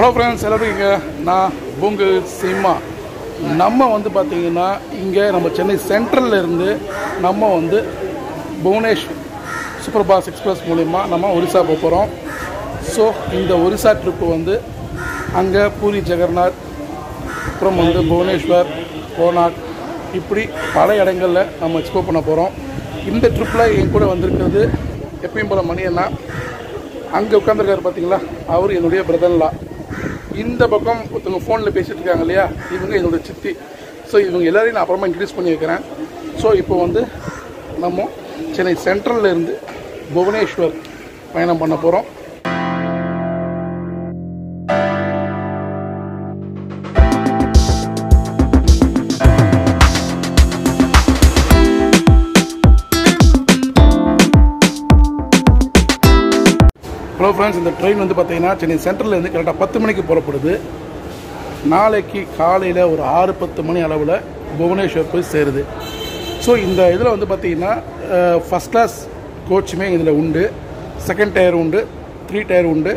Hello friends, எல்லாரும் இங்கே நான் பூங்கு சிம்மா. நம்ம வந்து பார்த்திங்கன்னா இங்கே நம்ம சென்னை சென்ட்ரலில் இருந்து நம்ம வந்து புவனேஸ்வர் சூப்பர் ஃபாஸ்ட் எக்ஸ்பிரஸ் மூலிமா நம்ம ஒரிசா போக போகிறோம். ஸோ இந்த ஒரிசா ட்ரிப்பு வந்து அங்கே பூரி ஜெகநாத், அப்புறம் வந்து புவனேஸ்வர், கோனாக், இப்படி பல இடங்களில் நம்ம எக்ஸ்ப்ளோர் பண்ண போகிறோம். இந்த ட்ரிப்பில் என் கூட வந்திருக்கிறது எப்பயும் போல் மணி அண்ணா. அங்கே உட்காந்துருக்காரு பார்த்தீங்களா, அவர் என்னுடைய பிரதர்லா. இந்த பக்கம் ஒருத்தவங்க ஃபோனில் பேசிகிட்டு இருக்காங்க இல்லையா, இவங்க என்னோடய சித்தி. ஸோ இவங்க எல்லோரையும் நான் அப்புறமா இன்ட்ரடியூஸ் பண்ணி வைக்கிறேன். ஸோ இப்போ வந்து நம்ம சென்னை சென்ட்ரலில் இருந்து புவனேஸ்வர் பயணம் பண்ண போகிறோம். ஹலோ ஃப்ரெண்ட்ஸ், இந்த ட்ரெயின் வந்து பார்த்தீங்கன்னா சென்னை சென்ட்ரல்லேருந்து கரெக்டாக 10 மணிக்கு புறப்படுது. நாளைக்கு காலையில் ஒரு 6-10 மணி அளவில் புவனேஸ்வர் போய் சேருது. ஸோ இந்த இதில் வந்து பார்த்திங்கன்னா ஃபஸ்ட் கிளாஸ் கோச்சுமே இதில் உண்டு, செகண்ட் டயர் உண்டு, 3 டயர் உண்டு.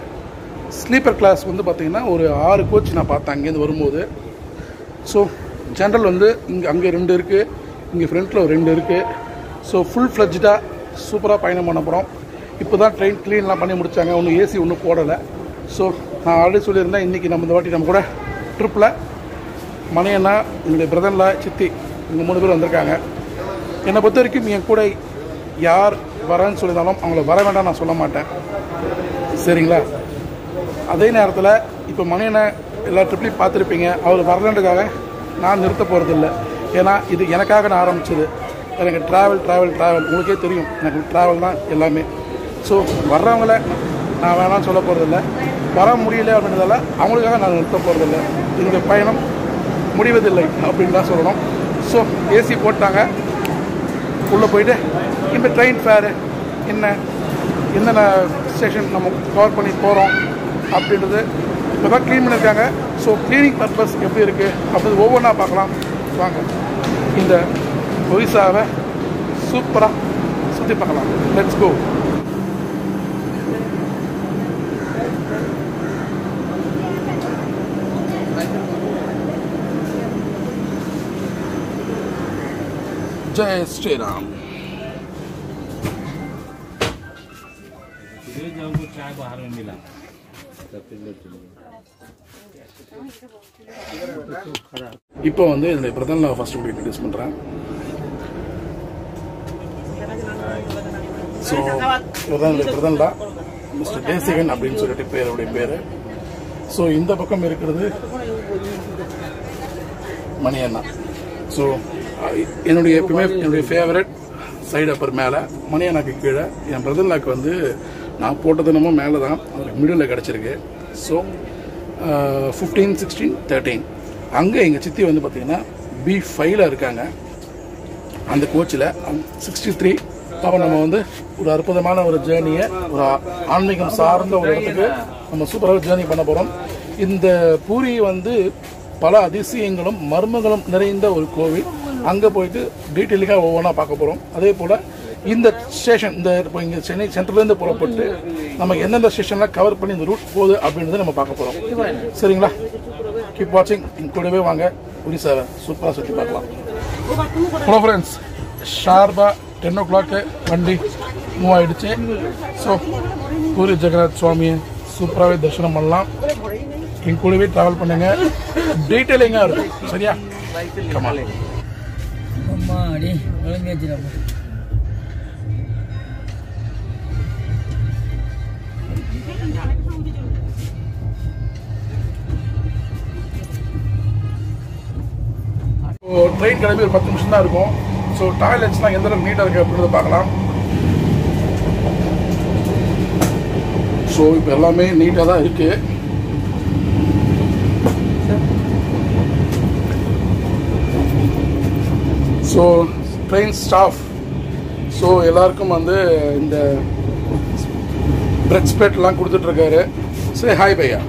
ஸ்லீப்பர் கிளாஸ் வந்து பார்த்திங்கன்னா ஒரு 6 கோச் நான் பார்த்தேன் அங்கேருந்து வரும்போது. ஸோ ஜென்ரல் வந்து அங்கே 2 இருக்குது, இங்கே ஃப்ரண்ட்டில் ஒரு 2 இருக்குது. ஸோ ஃபுல் ஃப்ளெஜ்டாக சூப்பராக பயணம் பண்ண போகிறோம். இப்போ தான் ட்ரெயின் க்ளீன்லாம் பண்ணி முடித்தாங்க, ஒன்றும் ஏசி ஒன்றும் போடலை. ஸோ நான் ஆல்ரெடி சொல்லியிருந்தேன், இன்றைக்கி நம்ம இந்த வாட்டி நம்ம கூட ட்ரிப்பில் மணியண்ணா, என்னுடைய பிரதர்லா, சித்தி, இவங்க 3 பேர் வந்திருக்காங்க. என்னை பொறுத்த வரைக்கும் என் கூட யார் வரேன்னு சொல்லியிருந்தாலும் அவங்கள வர வேண்டாம் நான் சொல்ல மாட்டேன், சரிங்களா? அதே நேரத்தில் இப்போ மணியண்ணா எல்லா ட்ரிப்லையும் பார்த்துருப்பீங்க, அவர் வரலன்றதுக்காக நான் நிறுத்த போகிறதில்ல. ஏன்னா இது எனக்காக நான் ஆரம்பிச்சது. எனக்கு ட்ராவல் உங்களுக்கே தெரியும், எனக்கு ட்ராவல் தான் எல்லாமே. ஸோ வர்றவங்கள நான் வேணாம்னு சொல்ல போகிறதில்ல, வர முடியல அப்படின்றதால அவங்களுக்காக நான் நிறுத்த போகிறதில்ல. என்னுடைய பயணம் முடிவதில்லை அப்படின்னு தான் சொல்லணும். ஸோ ஏசி போட்டாங்க, உள்ளே போயிட்டு இந்த ட்ரெயின் ஃபேரு என்னென்ன ஸ்டேஷன் நம்ம கவர் பண்ணி போகிறோம் அப்படின்றது இப்போ தான் க்ளீன் பண்ணியிருக்காங்க. ஸோ க்ளீனிங் பர்பஸ் எப்படி இருக்குது அப்படின்னு ஒவ்வொன்றா பார்க்கலாம் வாங்க. இந்த ஒரிசாவை சூப்பராக சுற்றி பார்க்கலாம். Let's go. जय श्री राम. இப்போ வந்து இந்த பிரதன்லா ஃபர்ஸ்ட் உங்களுக்கு இன்ட்ரடியூஸ் பண்ணுறேன். ஸோ இவர் இந்த பிரதன்லா மிஸ்டர் தேசிகன் அப்படின்னு சொல்லிட்டு பேருடைய பேர். ஸோ இந்த பக்கம் இருக்கிறது மணி அண்ணா. ஸோ என்னுடைய எப்பவுமே என்னுடைய ஃபேவரட் சைடு அப்பர் மேலே, மணி அண்ணாக்கு கீழே. என் பிரதர்லாக்கு வந்து நான் போட்டது என்னமோ மேலே தான், அவருக்கு மிடில் கிடச்சிருக்கு. ஸோ 15, 16, 13 அங்கே எங்கள் சித்தி வந்து பார்த்திங்கன்னா B5 இருக்காங்க அந்த கோச்சில். 63 அப்போ நம்ம வந்து ஒரு அற்புதமான ஒரு ஜேர்னியை, ஒரு ஆன்மீகம் சார்ந்த ஒரு இடத்துக்கு நம்ம சூப்பராக ஜேர்னி பண்ண போகிறோம். இந்த பூரி வந்து பல அதிசயங்களும் மர்மங்களும் நிறைந்த ஒரு கோவில். அங்கே போயிட்டு டீட்டெயிலாக ஒவ்வொன்றா பார்க்க போகிறோம். அதே போல் இந்த ஸ்டேஷன், இந்த இப்போ இங்கே சென்னை சென்ட்ரலேருந்து புறப்பட்டு நம்ம எந்தெந்த ஸ்டேஷன்லாம் கவர் பண்ணி இந்த ரூட் போகுது அப்படின்றத நம்ம பார்க்க போகிறோம், சரிங்களா? கீப் வாட்சிங். கூடவே வாங்க, ஒரிசாவை சூப்பராக சுற்றி பார்க்கலாம். ஹலோ ஃப்ரெண்ட்ஸ், ஷார்பாக 10 o'clock வண்டி மூவ் ஆகிடுச்சு. ஸோ பூரி ஜெகநாத் சுவாமியை சூப்பராகவே தரிசனம் பண்ணலாம். என் கூடவே ட்ராவல் பண்ணுங்க, டீட்டெயிலிங்காக இருக்கும், சரியா? கமாலே ட்ரெயின் கிளம்பி ஒரு 10 நிமிஷம் தான் இருக்கும். ஸோ டாய்லெட்ஸ்லாம் எந்த அளவுக்கு நீட்டாக இருக்குது அப்படின்றத பார்க்கலாம். ஸோ இப்போ எல்லாமே நீட்டாக தான் இருக்குது. ஸோ ட்ரெயின் ஸ்டாஃப் ஸோ எல்லாருக்கும் வந்து இந்த பிரெட் ஸ்ப்ரெட்லாம் கொடுத்துட்ருக்காரு. சரி, ஹாய் பையா.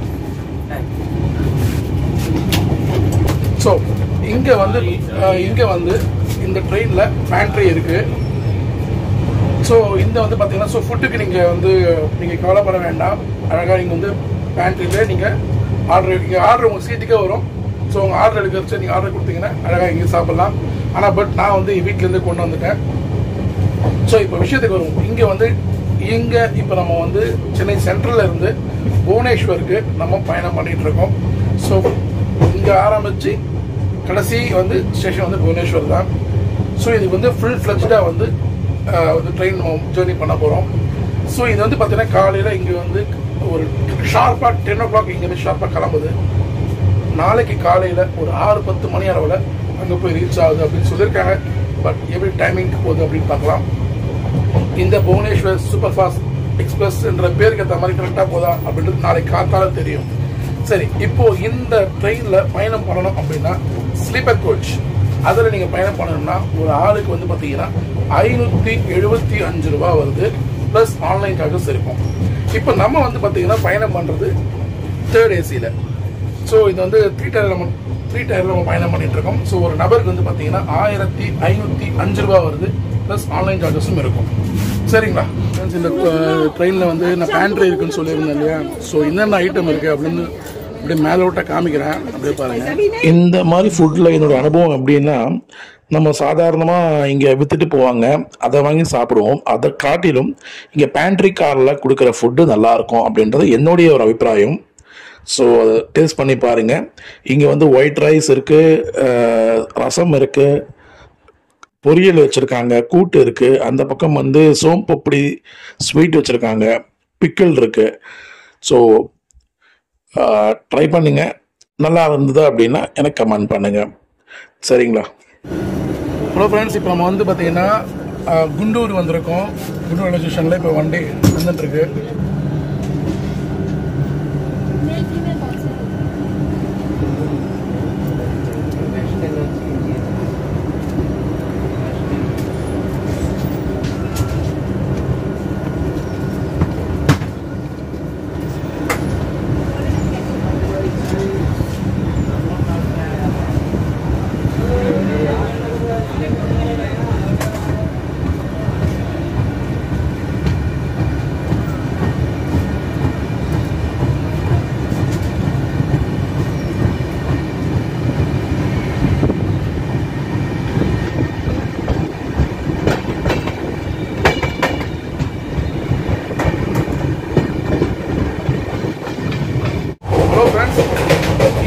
ஸோ இங்கே வந்து இந்த ட்ரெயினில் பேண்ட்ரி இருக்குது. ஸோ இந்த வந்து பார்த்தீங்கன்னா, ஸோ ஃபுட்டுக்கு நீங்கள் கவலைப்பட வேண்டாம். அழகாக நீங்கள் வந்து பேண்ட்ரியில் நீங்கள் ஆர்டர் இங்கே ஆர்டர் உங்கள் சீட்டுக்கே வரும். ஸோ உங்கள் ஆர்டர் எடுக்கிறச்சு நீங்கள் ஆர்டர் கொடுத்தீங்கன்னா அழகாக இங்கே சாப்பிட்லாம். ஆனால் பட் நான் வந்து வீட்டிலேருந்து கொண்டு வந்துட்டேன். ஸோ இப்போ விஷயத்துக்கு வருவோம். இங்கே இப்போ நம்ம வந்து சென்னை சென்ட்ரலில் இருந்து புவனேஸ்வருக்கு நம்ம பயணம் பண்ணிகிட்டு இருக்கோம். ஸோ இங்கே ஆரம்பித்து கடைசி வந்து ஸ்டேஷன் வந்து புவனேஸ்வர் தான். ஸோ இதுக்கு வந்து ஃபுல் ஃப்ளெஜ்டாக வந்து ட்ரெயின் ஜேர்னி பண்ண போகிறோம். ஸோ இது வந்து பார்த்தீங்கன்னா காலையில் இங்கே வந்து ஒரு ஷார்ப்பாக 10 o'clock இங்கேருந்து ஷார்ப்பாக கிளம்புது. நாளைக்கு காலையில் ஒரு 6-10 மணி அளவில் அங்கே போய் ரீச் ஆகுது அப்படின்னு சொல்லியிருக்காங்க. பட் எப்படி டைமிங்க்கு போகுது அப்படின்னு பார்க்கலாம். இந்த புவனேஸ்வர் சூப்பர் ஃபாஸ்ட் எக்ஸ்பிரஸ் என்ற பேருக்கு ஏற்ற மாதிரி கரெக்டாக போதா அப்படின்றது நாளைக்கு காத்தால தெரியும். சரி, இப்போ இந்த ட்ரெயினில் பயணம் பண்ணணும் அப்படின்னா ஸ்லீப்பர் கோச் அதில் நீங்கள் பயணம் பண்ணணும்னா ஒரு ஆளுக்கு வந்து பார்த்தீங்கன்னா 575 ரூபா வருது. ப்ளஸ் ஆன்லைன் சார்ஜஸ் இருக்கும். இப்போ நம்ம வந்து பார்த்தீங்கன்னா பயணம் பண்ணுறது 3rd ஏசியில். ஸோ இது வந்து 3 டயரில் நம்ம பயணம் பண்ணிட்டு இருக்கோம். ஸோ ஒரு நபருக்கு வந்து பார்த்தீங்கன்னா 1505 ரூபா வருது. ப்ளஸ் ஆன்லைன் சார்ஜஸும் இருக்கும். சரிங்களா? இந்த ட்ரெயினில் வந்து நான் பேண்ட்ரி இருக்குன்னு சொல்லியிருந்தேன் இல்லையா? ஸோ என்னென்ன ஐட்டம் இருக்குது அப்படின்னு அப்படியே மேலோட்ட காமிக்கிறேன். அப்படியே பாருங்கள். இந்த மாதிரி ஃபுட்டில் என்னோடய அனுபவம் எப்படின்னா, நம்ம சாதாரணமாக இங்கே விற்றுட்டு போவாங்க, அதை வாங்கி சாப்பிடுவோம். அதை காட்டிலும் இங்கே பேண்ட்ரி காரில் கொடுக்குற ஃபுட்டு நல்லாயிருக்கும் அப்படின்றது என்னுடைய ஒரு அபிப்பிராயம். ஸோ அதை டேஸ்ட் பண்ணி பாருங்கள். இங்கே வந்து ஒயிட் ரைஸ் இருக்குது, ரசம் இருக்குது, பொரியல் வச்சுருக்காங்க, கூட்டு இருக்குது, அந்த பக்கம் வந்து சோம்பப்படி ஸ்வீட் வச்சுருக்காங்க, பிக்கிள் இருக்குது. ஸோ ட்ரை பண்ணுங்க. நல்லா இருந்தது அப்படின்னா எனக்கு கமெண்ட் பண்ணுங்கள். சரிங்களா? ஹலோ ஃப்ரெண்ட்ஸ், இப்போ நம்ம வந்து பார்த்தீங்கன்னா குண்டூர் வந்திருக்கோம். குண்டூர் ரயில்வே ஸ்டேஷனில் இப்போ வண்டி வந்துட்டுருக்கு.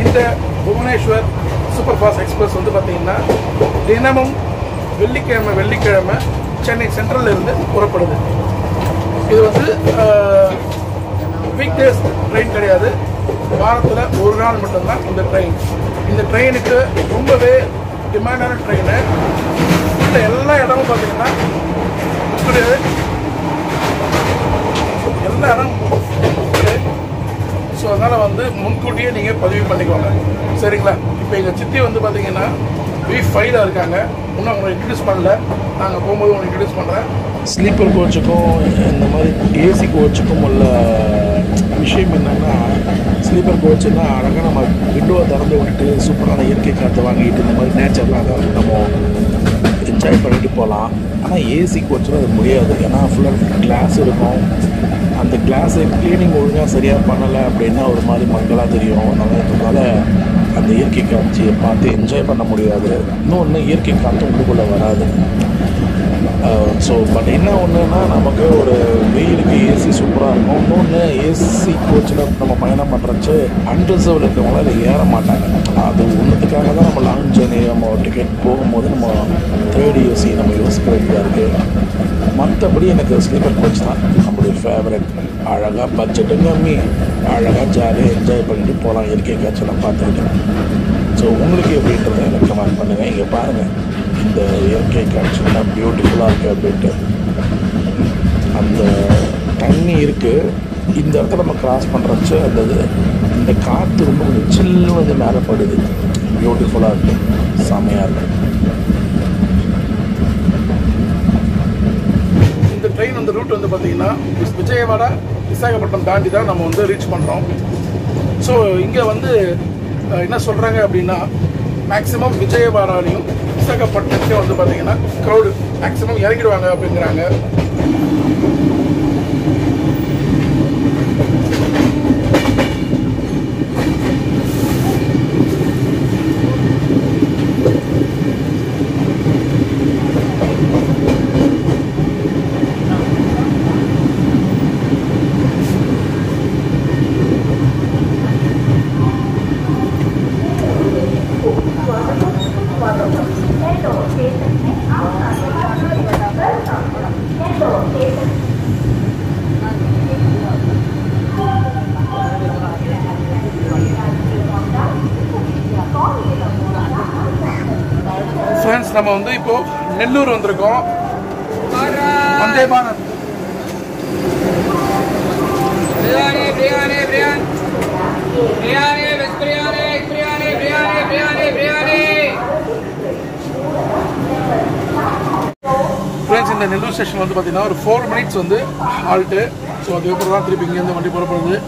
இந்த புவனேஸ்வர் சூப்பர் ஃபாஸ்ட் எக்ஸ்பிரஸ் வந்து பார்த்தீங்கன்னா தினமும் வெள்ளிக்கிழமை சென்னை சென்ட்ரலில் இருந்து புறப்படுது. இது வந்து வீக்டேஸ் ட்ரெயின் கிடையாது. வாரத்தில் ஒரு நாள் மட்டும்தான் இந்த ட்ரெயின். இந்த ட்ரெயினுக்கு ரொம்பவே டிமாண்டான ட்ரெயின். இந்த எல்லா இடமும் பார்த்தீங்கன்னா எல்லா இடம். ஸோ அதனால் வந்து முன்கூட்டியே நீங்கள் பதிவு பண்ணிக்கோங்க. சரிங்களா? இப்போ எங்கள் சித்தி வந்து பார்த்தீங்கன்னா V5ல இருக்காங்க. இன்னும் அவங்களை இன்ட்ரடியூஸ் பண்ணல. நாங்கள் போகும்போது உங்களை இன்ட்ரடியூஸ் பண்ணுறேன். ஸ்லீப்பர் கோச்சுக்கும் இந்த மாதிரி ஏசி கோச்சுக்கும் உள்ள விஷயம் என்னென்னா, ஸ்லீப்பர் கோச்சுன்னா அழகாக நம்ம விண்டோவை திறந்து விட்டுட்டு சூப்பரான இயற்கை காற்றை வாங்கிட்டு இந்த மாதிரி நேச்சர்லாம் அதை நம்ம என்ஜாய் பண்ணிட்டு போகலாம். ஆனால் ஏசி கோச்சில் அது முடியாது. ஏன்னா ஃபுல்லாக கிளாஸ் இருக்கும். அந்த கிளாஸை க்ளீனிங் ஒழுங்காக சரியாக பண்ணலை அப்படின்னா ஒரு மாதிரி மக்களாக தெரியும். அதனால் அந்த இயற்கை காட்சியை பார்த்து என்ஜாய் பண்ண முடியாது. இன்னொன்று இயற்கை காற்று உள்ளுக்குள்ளே வராது. ஸோ பட் என்ன ஒன்றுன்னா, நமக்கு ஒரு வெயிலுக்கு ஏசி சூப்பராக இருக்கும். இன்னொன்று ஏசி கோச்சில் நம்ம பயணம் பண்ணுறச்சு அன்ரிசர்வ்டு இருக்கிறவங்கள அதில் ஏற மாட்டாங்க. அது ஒன்றுத்துக்காக தான் நம்ம லாங் ஜேர்னி நம்ம டிக்கெட் போகும்போது நம்ம 3rd ஏசி நம்ம யோசிக்க வேண்டியதாக இருக்குது. மற்றபடி எனக்கு ஸ்லீப்பர் கோச் தான் நம்மளுடைய ஃபேவரட். அழகாக பட்ஜெட்டும் கம்மி, அழகாக ஜாலியாக என்ஜாய் பண்ணிட்டு போகலாம் இயற்கை காட்சியெல்லாம் பார்த்துக்கிட்டு. ஸோ உங்களுக்கு எப்படின்றத எனக்கு கமெண்ட் பண்ணுங்கள். இங்கே பாருங்கள், இந்த இயற்கை காட்சியெல்லாம் பியூட்டிஃபுல்லாக இருக்குது அப்படின்ட்டு. அந்த தண்ணி இருக்குது. இந்த இடத்துல நம்ம கிராஸ் பண்ணுறச்சு அந்த இந்த காற்று ரொம்ப கொஞ்சம் சில்லுன்னு வந்து மேலே படுது. பியூட்டிஃபுல்லாக இருக்குது, செம்மையாக இருக்குது. இந்த ட்ரெயின் அந்த ரூட் வந்து பார்த்தீங்கன்னா விஜயவாடா விசாகப்பட்டினம் தாண்டி தான் நம்ம வந்து ரீச் பண்ணுறோம். ஸோ இங்கே வந்து என்ன சொல்கிறாங்க அப்படின்னா, மேக்ஸிமம் விஜயவாடாலையும் விசாகப்பட்டினத்தையும் வந்து பார்த்தீங்கன்னா க்ரௌடு மேக்ஸிமம் இறங்கிடுவாங்க அப்படிங்கிறாங்க. ஃப்ரெண்ட்ஸ் நம்ம வந்து இப்போ நெல்லூர் வந்திருக்கோம். வந்தே பாரத் பிரியாணி பிரியாணி பிரியாணி பிரியாணி வெஜ் பிரியாணி பிரியாணி பிரியாணி பிரியாணி பிரியாணி. ஃப்ரெண்ட்ஸ் இந்த நெல்லூர் ஸ்டேஷன் வந்து பார்த்தீங்கன்னா ஒரு 4 மினிட்ஸ் வந்து ஹால்ட்டு. ஸோ அதுக்கப்புறம் தான் திருப்பி இங்கேருந்து வண்டி புறப்படுது.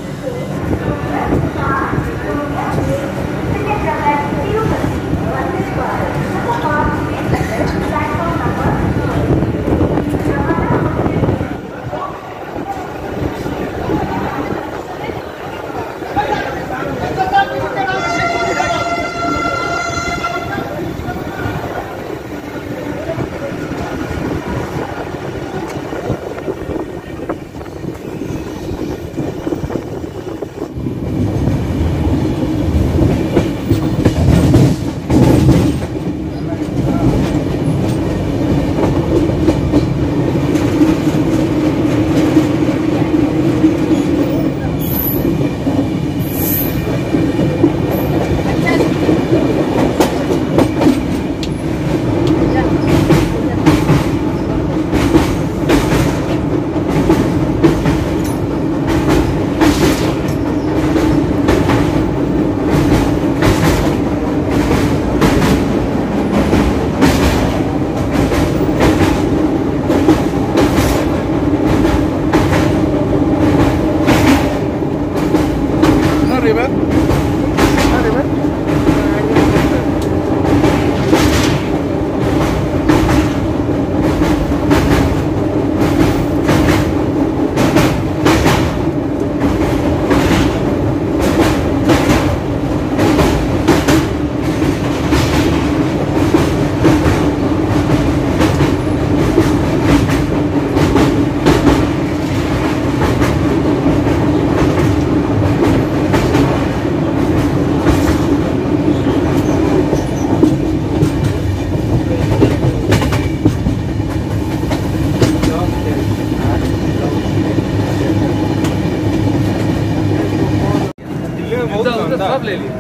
सब ले लिए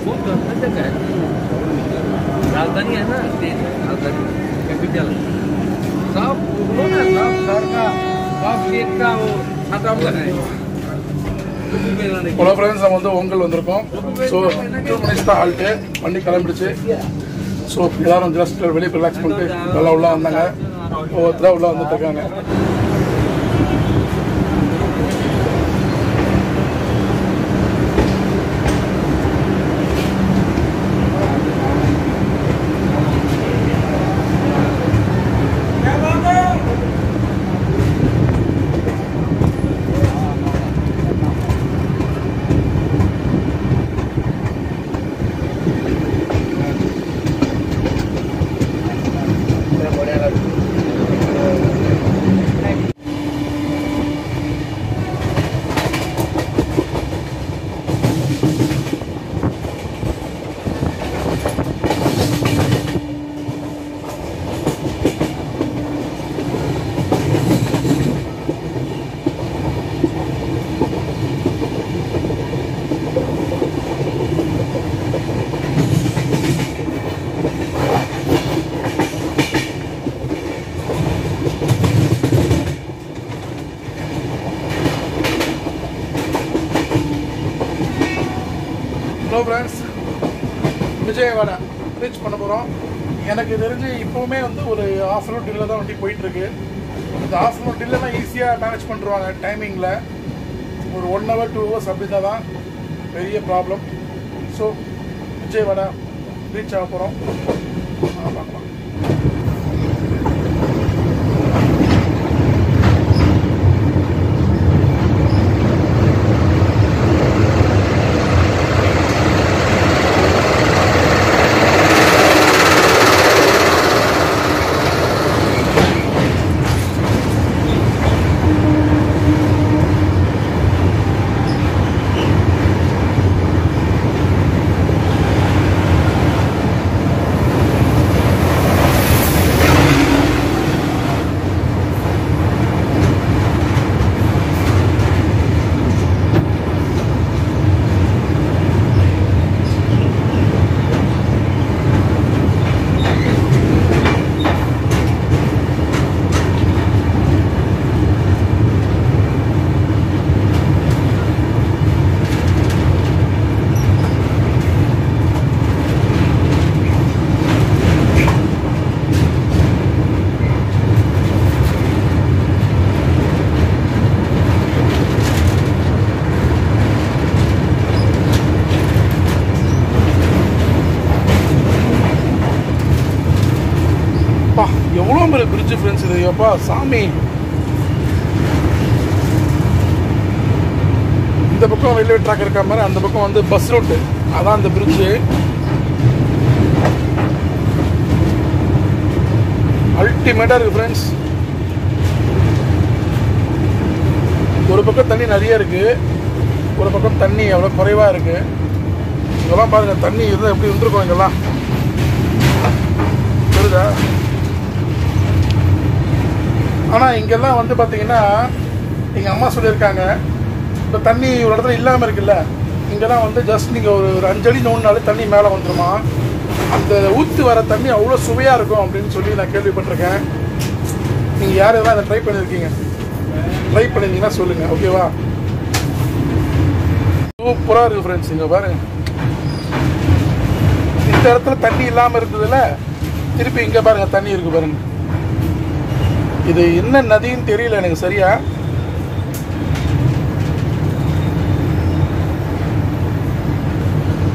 बहुत गंदा जगह है. राजधानी है ना, राजधानी कैपिटल. सब उगलो ना, सब घर का सब खेत का वो छाता हुआ है. ஹலோ ஃப்ரெண்ட்ஸ், நம்ம வந்து ஒங்கல் வந்திருக்கோம். ஸோ 2 மினிட்ஸ் தான் ஹால்ட்டு. வண்டி கிளம்பிடுச்சு. ஸோ எல்லாரும் ஜஸ்ட் வெளியே ரிலாக்ஸ் பண்ணிட்டு நல்லா உள்ள வந்தாங்க. ஒவ்வொருத்தராக உள்ள வந்துட்டு இருக்காங்க. ஹலோ ஃப்ரெண்ட்ஸ், விஜயவாடா ரீச் பண்ண போகிறோம். எனக்கு தெரிஞ்சு இப்போவுமே வந்து ஒரு ½ hour டில்ல தான் வண்டி போயிட்டுருக்கு. இந்த ½ hour டில்லாம் ஈஸியாக மேனேஜ் பண்ணுறாங்க டைமிங்கில். ஒரு 1 hour 2 hours அப்படி தான் பெரிய ப்ராப்ளம். ஸோ விஜயவாடா ரீச் ஆக போகிறோம். பார்க்கலாம். பிரிட்ஜ் ஃப்ரெண்ட்ஸ் இது. எப்பா சாமி, இந்த பக்கம் ரயில்வே ட்ராக் இருக்க மாதிரி அந்த பக்கம் வந்து பஸ் ரூட்டு, அதான் அந்த பிரிட்ஜு. அல்டிமேட்டாக இருக்குது ஃப்ரெண்ட்ஸ். ஒரு பக்கம் தண்ணி நிறைய இருக்குது, ஒரு பக்கம் தண்ணி எவ்வளோ குறைவாக இருக்குது. இதெல்லாம் பாருங்கள், தண்ணி இருந்தால் எப்படி இருந்திருக்கும் இங்கெல்லாம், தெரியுதா? ஆனால் இங்கெல்லாம் வந்து பார்த்தீங்கன்னா எங்கள் அம்மா சொல்லியிருக்காங்க, இப்போ தண்ணி ஒரு இடத்துல இல்லாமல் இருக்குல்ல, இங்கெல்லாம் வந்து ஜஸ்ட் நீங்கள் ஒரு 5 அடி நோண்டினாலே தண்ணி மேலே வந்துடுமா. அந்த ஊற்று வர தண்ணி அவ்வளோ சுவையாக இருக்கும் அப்படின்னு சொல்லி நான் கேள்விப்பட்டிருக்கேன். நீங்கள் யார் எல்லாம் அதை ட்ரை பண்ணியிருக்கீங்க? ட்ரை பண்ணியிருந்தீங்கன்னா சொல்லுங்கள், ஓகேவா? சூப்பராக இருக்குது ஃப்ரெண்ட்ஸ். இங்கே பாருங்க, இந்த இடத்துல தண்ணி இல்லாமல் இருந்ததுல திருப்பி இங்கே பாருங்கள் தண்ணி இருக்குது பாருங்க. இது என்ன நதின்னு தெரியல எனக்கு சரியா.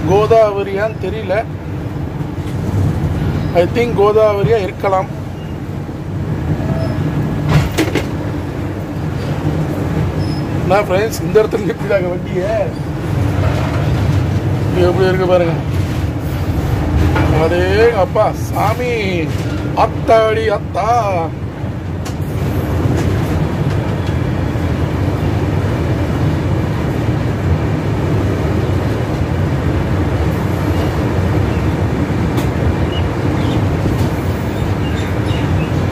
கோதாவரியான்னு தெரியல. ஐ திங்க் கோதாவரியா இருக்கலாம். நான் ஃப்ரெண்ட்ஸ் இந்த இடத்துல நிற்கிறாங்க வண்டியை, எப்படி இருக்கு பாருங்க. அதே அப்பா சாமி, அத்தாடி அத்தா.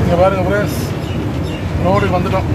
இங்கே பாருங்க ஃப்ரெண்ட்ஸ், ரோடுக்கு வந்துட்டோம்.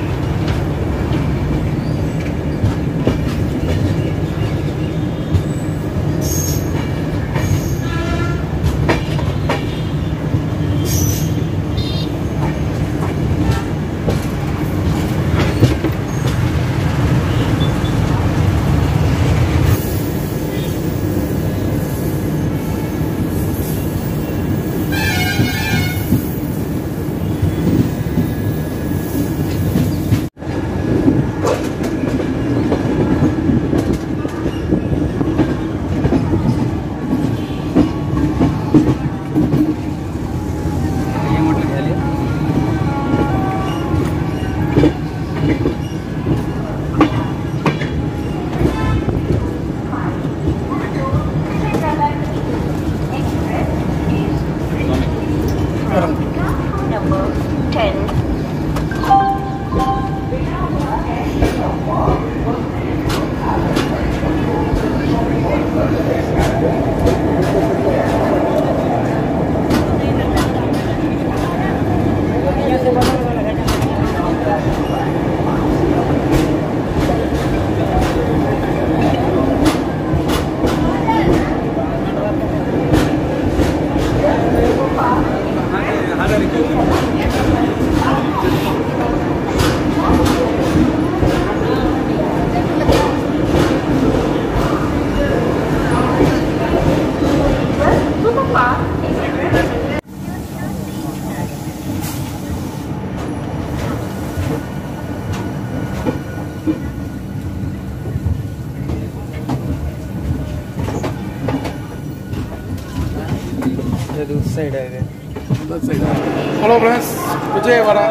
ஹலோ ஃப்ரெண்ட்ஸ், விஜயவாடா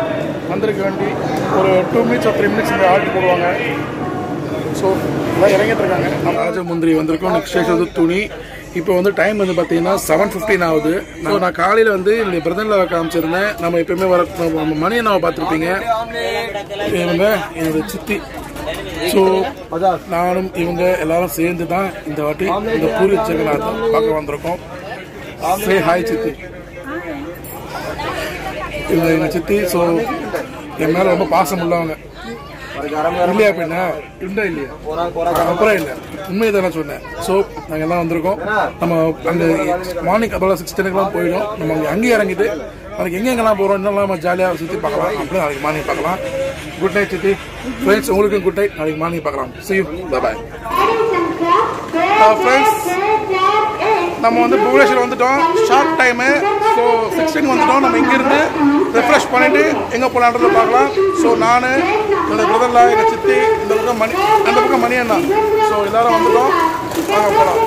வந்திருக்க வேண்டி ஒரு 2 minutes or 3 minutes இந்த ஆர்டர் போடுவாங்க. ஸோ எல்லாம் இறங்கிட்டு இருக்காங்க. நம்ம ராஜமுந்திரி வந்திருக்கோம். நெக்ஸ்ட் ஸ்டேஷன் வந்து துணி. இப்போ வந்து டைம் வந்து பார்த்தீங்கன்னா 7:15 ஆகுது. ஸோ நான் காலையில் வந்து இந்த பிரதனில் காமிச்சிருந்தேன். நம்ம எப்பயுமே வர நம்ம மணியண்ணாவை பார்த்துருப்பீங்க. இவங்க என்னோட சித்தி. ஸோ நானும் இவங்க எல்லாரும் சேர்ந்து தான் இந்த வாட்டி இந்த பூரி ஜெகநாதம் பார்க்க வந்திருக்கோம். சே ஹாய் சித்தி. இவங்க எங்கள் சித்தி. ஸோ என் மேலே ரொம்ப பாசம் உள்ளவங்க இல்லையா? அப்படின்னா இல்லை இல்லையா? அப்புறம் இல்லை, உண்மையை தானே சொன்னேன். ஸோ நாங்கள் எல்லாம் வந்திருக்கோம். நம்ம அந்த மார்னிங் அப்போ 6:10 போயிடும். நம்ம அங்கேயே இறங்கிட்டு நாளைக்கு எங்கெங்கெல்லாம் போகிறோம், இன்னும் நம்ம ஜாலியாக சுற்றி பார்க்கலாம். அப்படியே நாளைக்கு மார்னிங் பார்க்கலாம். குட் நைட் சித்தி. ஃப்ரெண்ட்ஸ் உங்களுக்கும் குட் நைட். நாளைக்கு மார்னிங் பார்க்கலாம். See you. Bye. ஃப்ரெண்ட்ஸ், நம்ம வந்து புவனேஸ்வர் வந்துட்டோம். Short time. ஸோ 16 வந்துட்டோம். நம்ம இங்கேருந்து ரெஃப்ரெஷ் பண்ணிவிட்டு எங்கே போகலான்றதை பார்க்கலாம். ஸோ நான் என்னோட பிரதர்ல, எங்கள் சித்தி, இந்த பக்கம் மணி, அந்த பக்கம் மணி அண்ணா. ஸோ எல்லோரும் வந்துட்டோம். வாங்க போகலாம்.